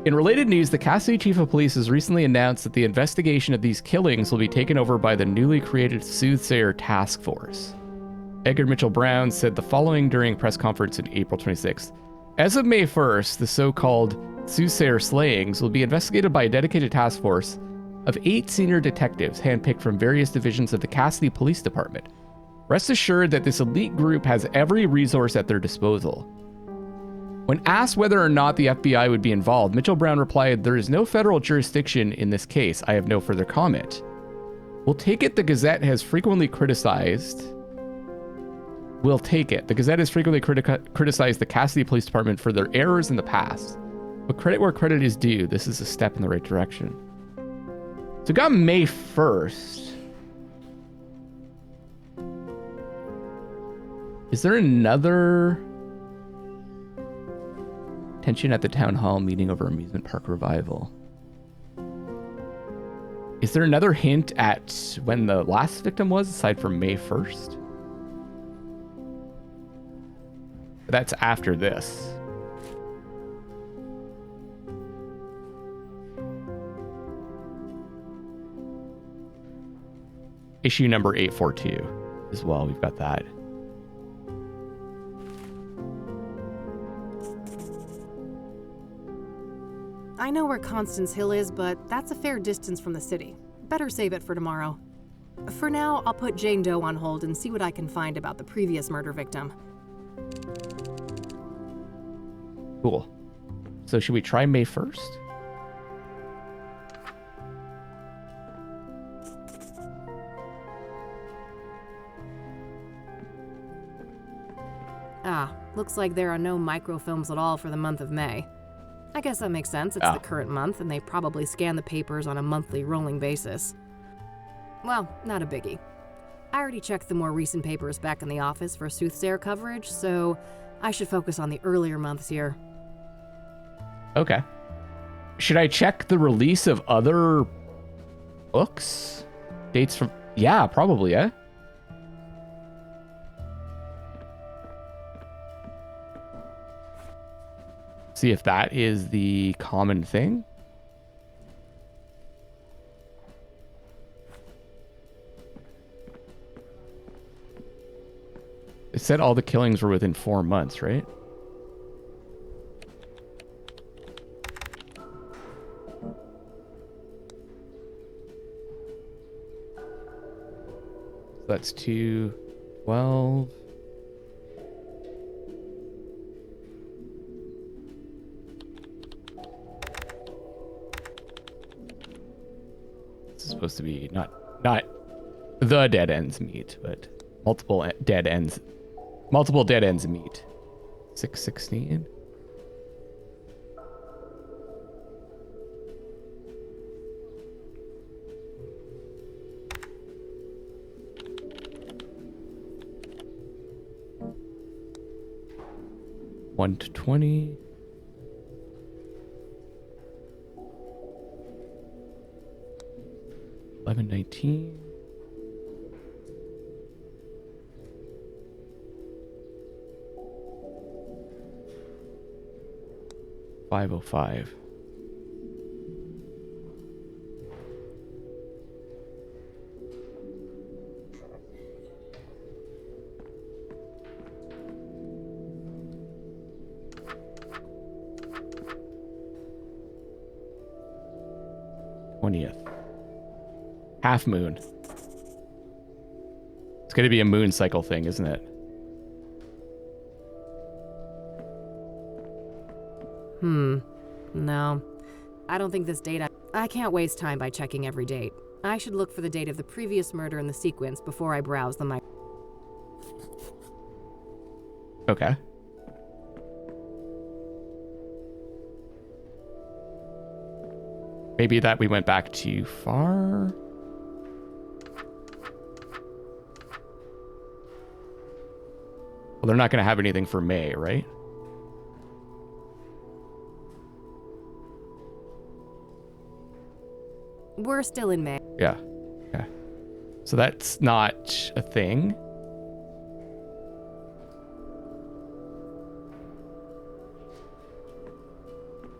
In related news, the Kassidy Chief of Police has recently announced that the investigation of these killings will be taken over by the newly created Soothsayer Task Force. Edgar Mitchell Brown said the following during a press conference in April 26th. As of May 1st, the so-called Soothsayer slayings will be investigated by a dedicated task force of 8 senior detectives handpicked from various divisions of the Kassidy Police Department. Rest assured that this elite group has every resource at their disposal. When asked whether or not the FBI would be involved, Mitchell Brown replied, "There is no federal jurisdiction in this case. I have no further comment. We'll take it the Gazette has frequently criticized... We'll take it. The Gazette has frequently criticized the Kassidy Police Department for their errors in the past. But credit where credit is due. This is a step in the right direction." So we got May 1st. Is there another... Tension at the town hall meeting over amusement park revival. Is there another hint at when the last victim was, aside from May 1st? That's after this. Issue number 842 as well. We've got that. I know where Constance Hill is, but that's a fair distance from the city. Better save it for tomorrow. For now, I'll put Jane Doe on hold and see what I can find about the previous murder victim. Cool. So should we try May 1st? Ah, looks like there are no microfilms at all for the month of May. I guess that makes sense. It's the current month, and they probably scan the papers on a monthly rolling basis. Well, not a biggie. I already checked the more recent papers back in the office for Soothsayer coverage, so I should focus on the earlier months here. Okay. Should I check the release of other books? Dates from... Yeah, probably, eh? See if that is the common thing. It said all the killings were within 4 months, right? So that's 212. This is supposed to be not the dead ends meet, but multiple dead ends meet. 616. One to 20. $11.19. $5.05. Half moon. It's going to be a moon cycle thing, isn't it? No. I don't think this date... I can't waste time by checking every date. I should look for the date of the previous murder in the sequence before I browse the Okay. Maybe that we went back too far. Well, they're not going to have anything for May, right? We're still in May. Yeah. Okay. So that's not a thing.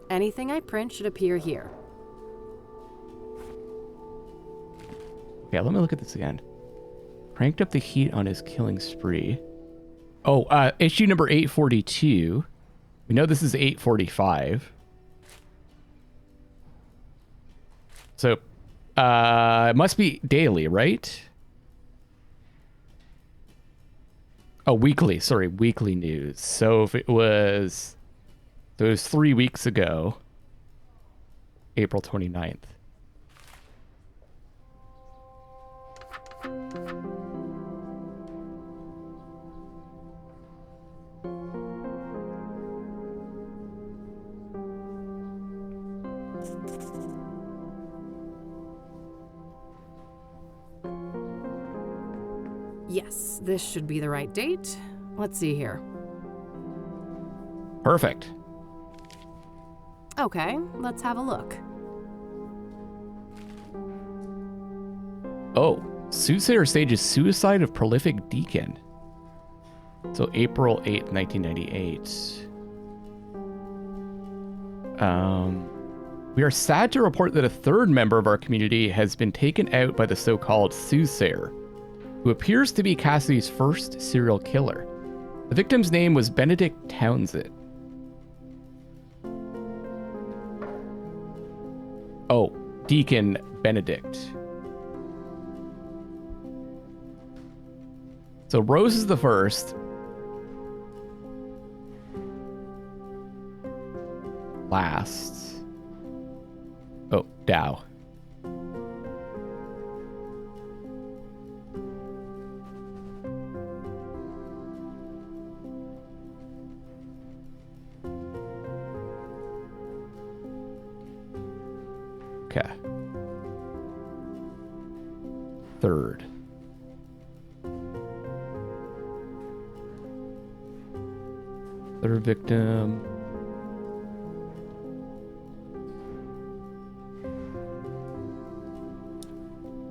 Anything I print should appear here. Okay, let me look at this again. Cranked up the heat on his killing spree. Oh, issue number 842. We know this is 845. So, it must be daily, right? Oh, weekly. Sorry, weekly news. So if it was 3 weeks ago, April 29th. Yes, this should be the right date. Let's see here. Perfect. Okay, let's have a look. Oh, Soothsayer stages suicide of prolific deacon. So April 8th, 1998. We are sad to report that a third member of our community has been taken out by the so-called Soothsayer, who appears to be Kassidy's first serial killer. The victim's name was Benedict Townsend. Oh, Deacon Benedict. So Rose is the first. Last. Oh, Dow. Okay. Third. Third victim.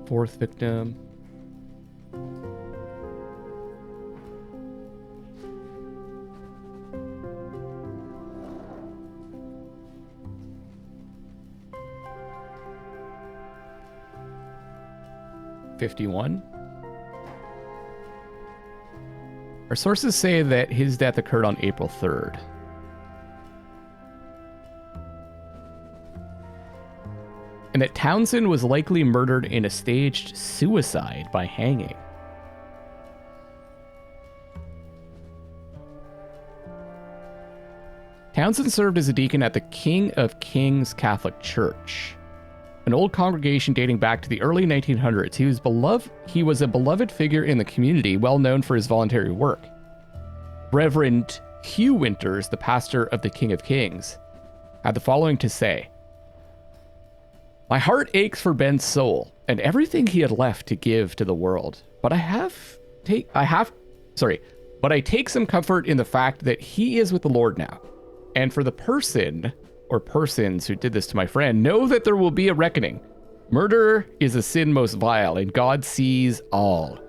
Fourth victim. $51. Our sources say that his death occurred on April 3rd. And that Townsend was likely murdered in a staged suicide by hanging. Townsend served as a deacon at the King of Kings Catholic Church, an old congregation dating back to the early 1900s. He was a beloved figure in the community, well known for his voluntary work. Reverend Hugh Winters, the pastor of the King of Kings, had the following to say: "My heart aches for Ben's soul and everything he had left to give to the world, but I take some comfort in the fact that he is with the Lord now. And for the person or persons who did this to my friend, know that there will be a reckoning. Murder is a sin most vile, and God sees all."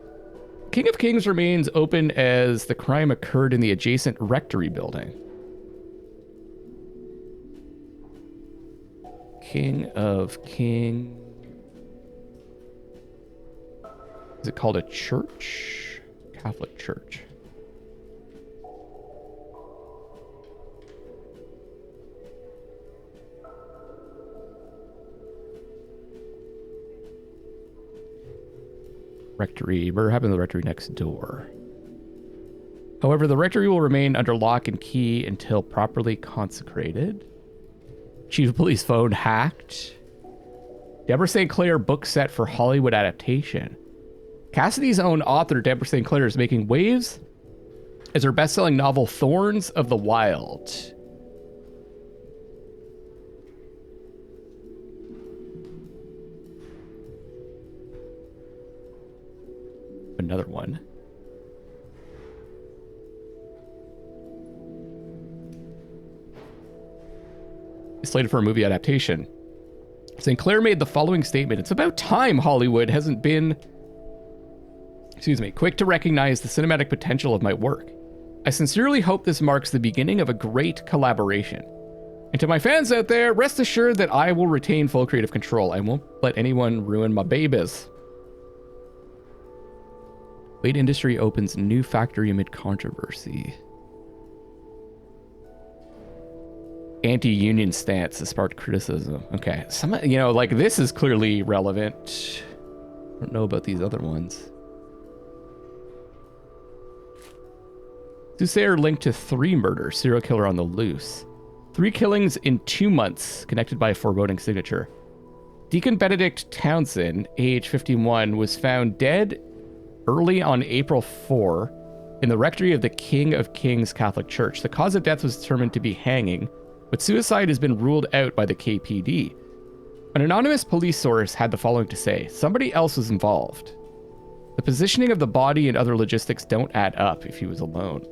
King of Kings remains open as the crime occurred in the adjacent rectory building. King of King. Is it called a church? Catholic church. Rectory. Murder happened in the rectory next door. However, the rectory will remain under lock and key until properly consecrated. Chief of Police phone hacked. Deborah St. Clair book set for Hollywood adaptation. Kassidy's own author, Deborah St. Clair, is making waves as her best-selling novel Thorns of the Wild. Another one. It's slated for a movie adaptation. St. Clair made the following statement: "It's about time Hollywood hasn't been, quick to recognize the cinematic potential of my work. I sincerely hope this marks the beginning of a great collaboration. And to my fans out there, rest assured that I will retain full creative control. I won't let anyone ruin my babies." Wade Industry opens new factory amid controversy. anti-union stance that sparked criticism. Okay, some, you know, like this is clearly relevant. I don't know about these other ones. Soothsayer linked to 3 murders, serial killer on the loose. 3 killings in 2 months, connected by a foreboding signature. Deacon Benedict Townsend, age 51, was found dead early on April 4 in the rectory of the King of Kings Catholic Church. The cause of death was determined to be hanging, but suicide has been ruled out by the KPD. An anonymous police source had the following to say: somebody else was involved. The positioning of the body and other logistics don't add up if he was alone.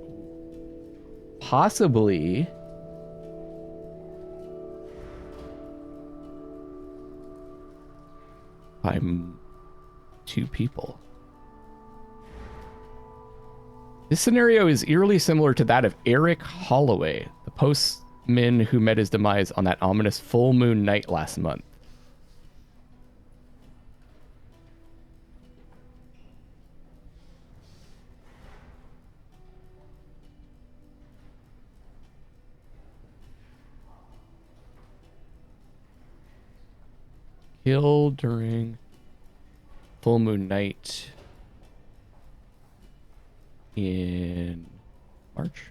Possibly... I'm 2 people. This scenario is eerily similar to that of Eric Holloway, the postman who met his demise on that ominous full moon night last month. Killed during full moon night in March.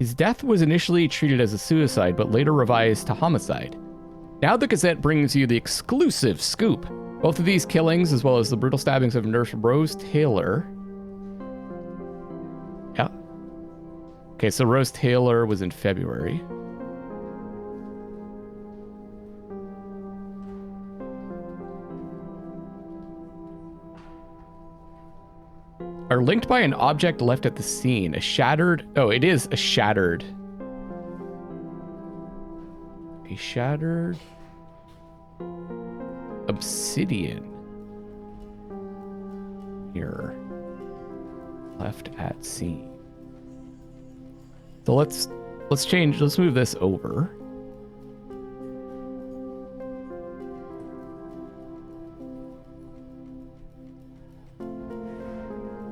His death was initially treated as a suicide, but later revised to homicide. Now the Gazette brings you the exclusive scoop. Both of these killings, as well as the brutal stabbings of Nurse Rose Taylor. Yeah. Okay, so Rose Taylor was in February. Are linked by an object left at the scene. A shattered... Oh, it is a shattered... A shattered... obsidian mirror left at scene. So let's move this over.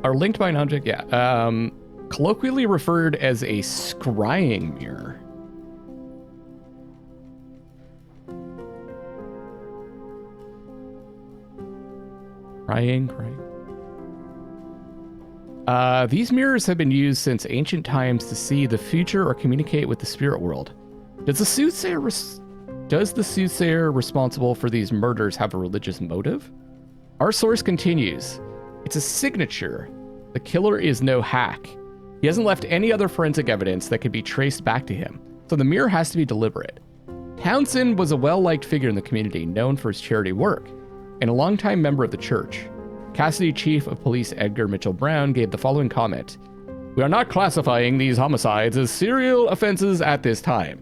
Are linked by an object, yeah. Colloquially referred as a scrying mirror. Crying. These mirrors have been used since ancient times to see the future or communicate with the spirit world. Does the soothsayer responsible for these murders have a religious motive? Our source continues. It's a signature. The killer is no hack. He hasn't left any other forensic evidence that could be traced back to him, so the mirror has to be deliberate. Townsend was a well-liked figure in the community, known for his charity work, and a longtime member of the church. Kassidy Chief of Police Edgar Mitchell Brown gave the following comment: "We are not classifying these homicides as serial offenses at this time,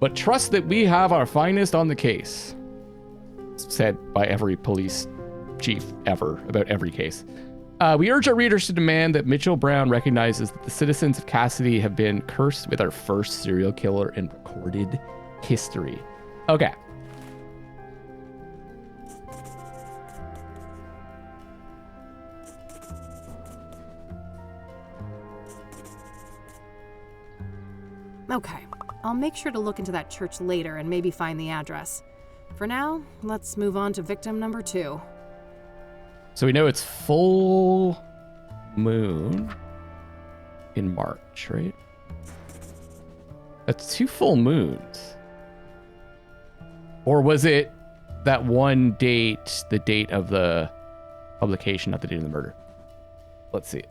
but trust that we have our finest on the case." Said by every police chief ever about every case. We urge our readers to demand that Mitchell Brown recognizes that the citizens of Kassidy have been cursed with our first serial killer in recorded history. Okay. Okay, I'll make sure to look into that church later and maybe find the address. For now, let's move on to victim number 2. So we know it's full moon in March, right? That's 2 full moons. Or was it that one date, the date of the publication, not the date of the murder? Let's see.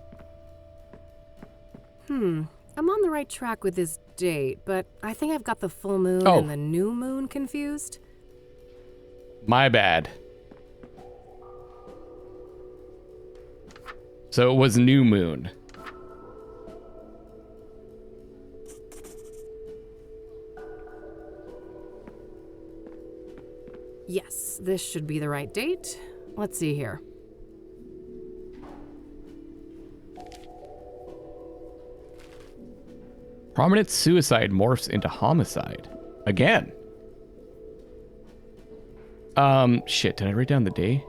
I'm on the right track with this date, but I think I've got the full moon and the new moon confused. My bad. So it was new moon. Yes, this should be the right date. Let's see here. Prominent suicide morphs into homicide. Again. Shit, did I write down the day?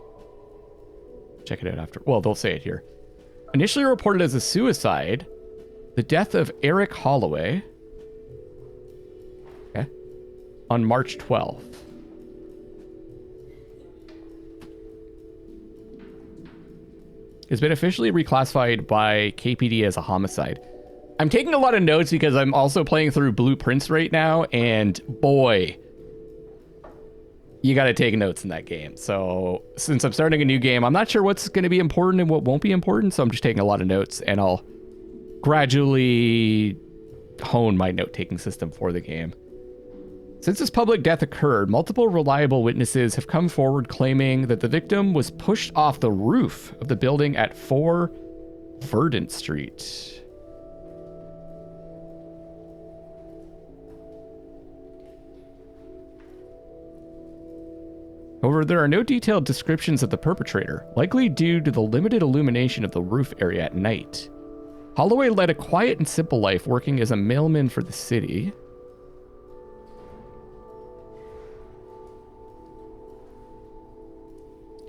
Check it out after. Well, they'll say it here. Initially reported as a suicide, The death of Eric Holloway. Okay. On March 12th. It's been officially reclassified by KPD as a homicide. I'm taking a lot of notes because I'm also playing through Blueprints right now, and boy, you got to take notes in that game. So since I'm starting a new game, I'm not sure what's going to be important and what won't be important, so I'm just taking a lot of notes, and I'll gradually hone my note-taking system for the game. Since this public death occurred, multiple reliable witnesses have come forward claiming that the victim was pushed off the roof of the building at 4 Verdant Street. However, there are no detailed descriptions of the perpetrator, likely due to the limited illumination of the roof area at night. Holloway led a quiet and simple life working as a mailman for the city.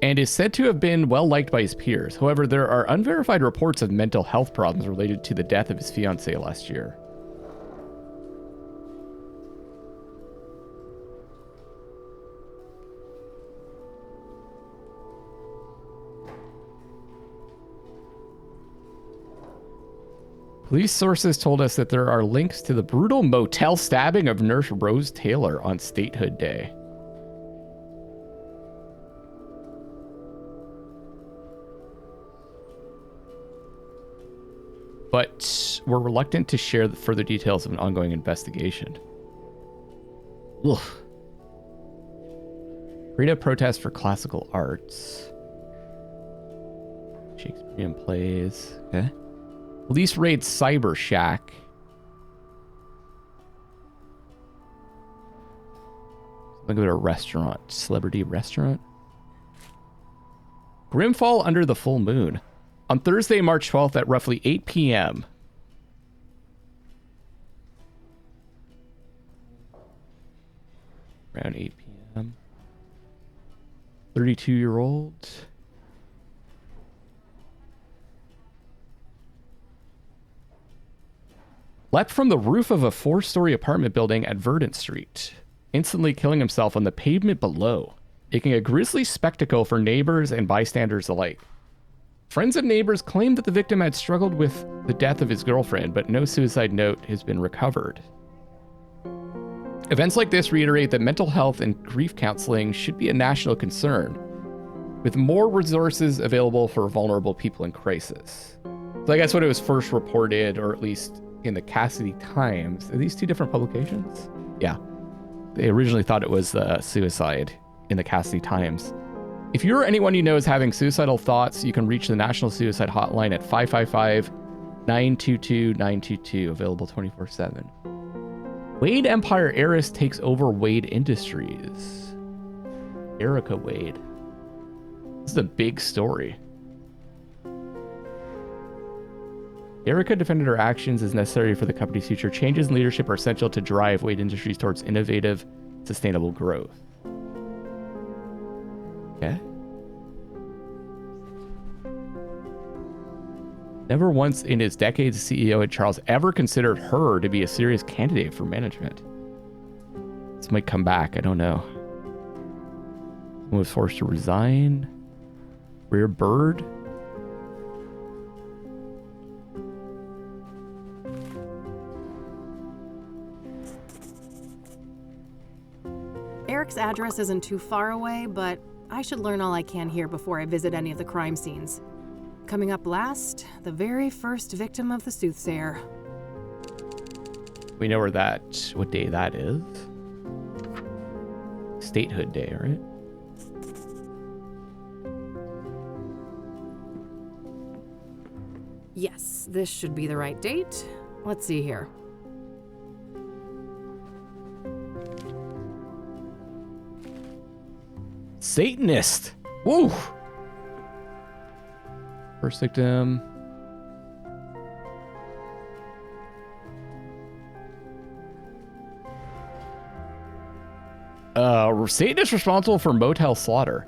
And is said to have been well liked by his peers. However, there are unverified reports of mental health problems related to the death of his fiancée last year. Police sources told us that there are links to the brutal motel stabbing of nurse Rose Taylor on Statehood Day. But we're reluctant to share the further details of an ongoing investigation. Ugh. Creative protest for classical arts. Shakespearean plays. Okay. Police raid Cyber Shack. Look at a restaurant. Celebrity restaurant. Grimfall under the full moon. On Thursday, March 12th at roughly 8 p.m. Around 8 p.m. 32-year-old. Leapt from the roof of a 4-story apartment building at Verdant Street, instantly killing himself on the pavement below, making a grisly spectacle for neighbors and bystanders alike. Friends and neighbors claimed that the victim had struggled with the death of his girlfriend, but no suicide note has been recovered. Events like this reiterate that mental health and grief counseling should be a national concern, with more resources available for vulnerable people in crisis. So I guess when it was first reported, or at least in the Kassidy Times, are these two different publications? Yeah. They originally thought it was suicide in the Kassidy Times. If you're anyone you know is having suicidal thoughts, you can reach the National Suicide Hotline at 555-922-922, available 24/7. Wade Empire heiress takes over Wade Industries. Erica Wade. This is a big story. Erica defended her actions as necessary for the company's future. Changes in leadership are essential to drive Wade Industries towards innovative, sustainable growth. Okay. Never once in his decades as CEO had Charles ever considered her to be a serious candidate for management. This might come back, I don't know. Someone was forced to resign. Rare bird. Eric's address isn't too far away, but I should learn all I can here before I visit any of the crime scenes. Coming up last, the very first victim of the Soothsayer. We know what day that is. Statehood Day, right? Yes, this should be the right date. Let's see here. Satanist. Woo! First victim. Satanist responsible for motel slaughter.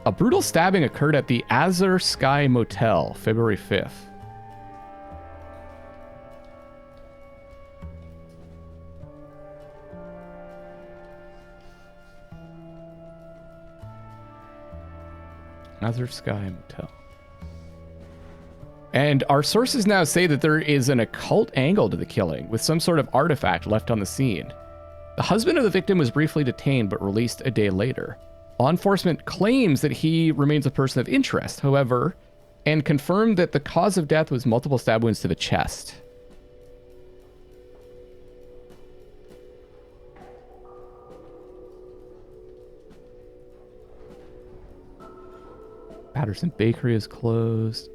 A brutal stabbing occurred at the Azure Sky Motel, February 5th. Azure Sky Motel. And our sources now say that there is an occult angle to the killing, with some sort of artifact left on the scene. The husband of the victim was briefly detained but released a day later. Law enforcement claims that he remains a person of interest, however, and confirmed that the cause of death was multiple stab wounds to the chest. Patterson Bakery is closed.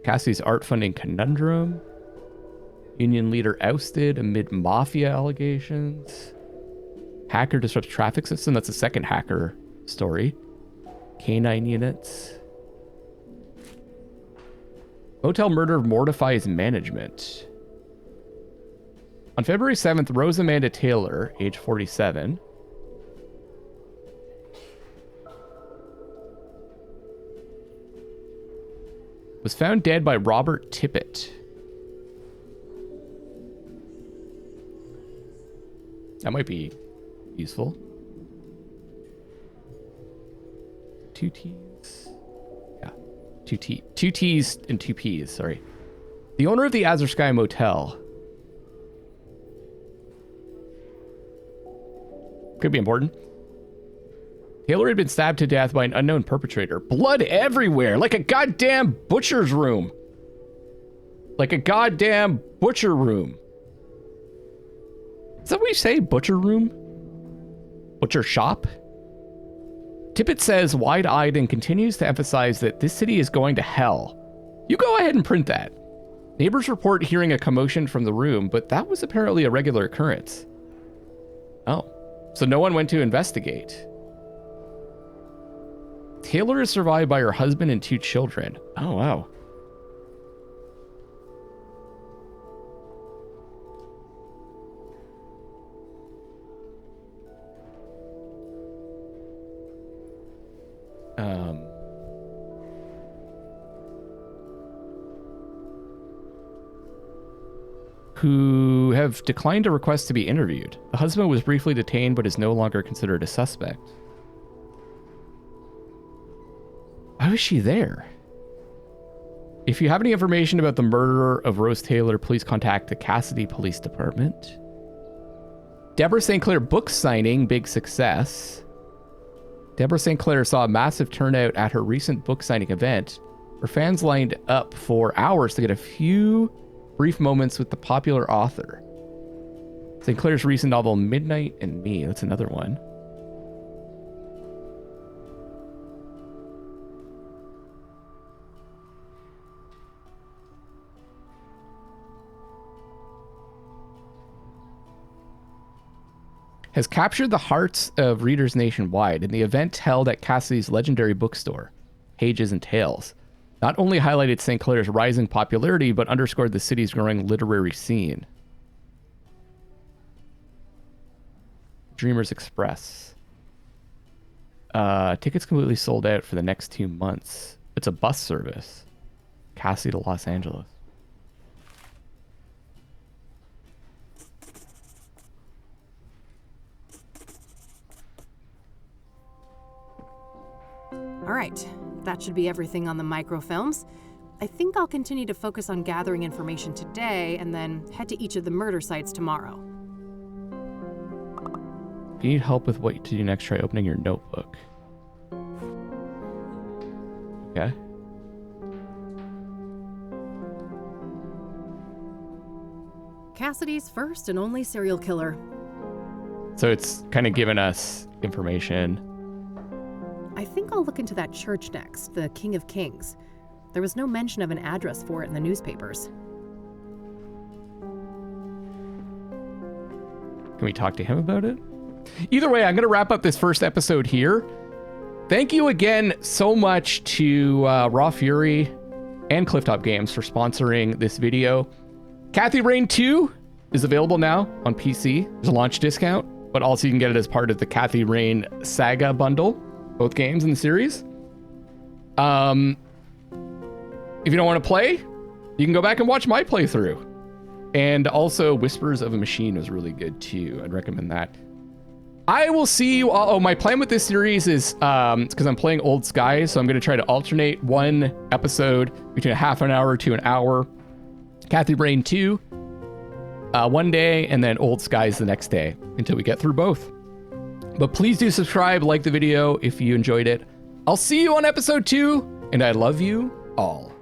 Cassidy's art funding conundrum. Union leader ousted amid mafia allegations. Hacker disrupts traffic system. That's the second hacker story. Canine units. Motel murder mortifies management. On February 7th, Rose Amanda Taylor, age 47, was found dead by Robert Tippett. That might be useful. 2 T's. Yeah. 2 T's and 2 P's, sorry. The owner of the Azure Sky Motel. Could be important. Taylor had been stabbed to death by an unknown perpetrator. Blood everywhere, like a goddamn butcher's room. Like a goddamn butcher room. Is that what you say? Butcher room? Butcher shop? Tippett says, wide-eyed, and continues to emphasize that this city is going to hell. You go ahead and print that. Neighbors report hearing a commotion from the room, but that was apparently a regular occurrence. Oh, so no one went to investigate. Taylor is survived by her husband and 2 children. Oh, wow. Who have declined a request to be interviewed. The husband was briefly detained but is no longer considered a suspect. Why was she there? If you have any information about the murderer of Rose Taylor, please contact the Kassidy Police Department. Deborah St. Clair book signing, big success. Deborah St. Clair saw a massive turnout at her recent book signing event, where fans lined up for hours to get a few brief moments with the popular author. St. Clair's recent novel, Midnight and Me, that's another one. Has captured the hearts of readers nationwide in the event held at Kassidy's legendary bookstore, Pages and Tales. Not only highlighted St. Clair's rising popularity, but underscored the city's growing literary scene. Dreamers Express. Tickets completely sold out for the next 2 months. It's a bus service. Kassidy to Los Angeles. All right, that should be everything on the microfilms. I think I'll continue to focus on gathering information today and then head to each of the murder sites tomorrow. If you need help with what to do next, try opening your notebook. Okay. Kassidy's first and only serial killer. So it's kind of given us information. I think I'll look into that church next, the King of Kings. There was no mention of an address for it in the newspapers. Can we talk to him about it? Either way, I'm going to wrap up this first episode here. Thank you again so much to Raw Fury and Clifftop Games for sponsoring this video. Kathy Rain 2 is available now on PC. There's a launch discount, but also you can get it as part of the Kathy Rain Saga bundle, both games in the series. If you don't want to play, you can go back and watch my playthrough. And also Whispers of a Machine was really good too. I'd recommend that. I will see you all. Oh, my plan with this series is because I'm playing Old Skies, so I'm going to try to alternate one episode between a half an hour to an hour. Kathy Brain 2 one day, and then Old Skies the next day until we get through both. But please do subscribe, like the video if you enjoyed it. I'll see you on episode 2, and I love you all.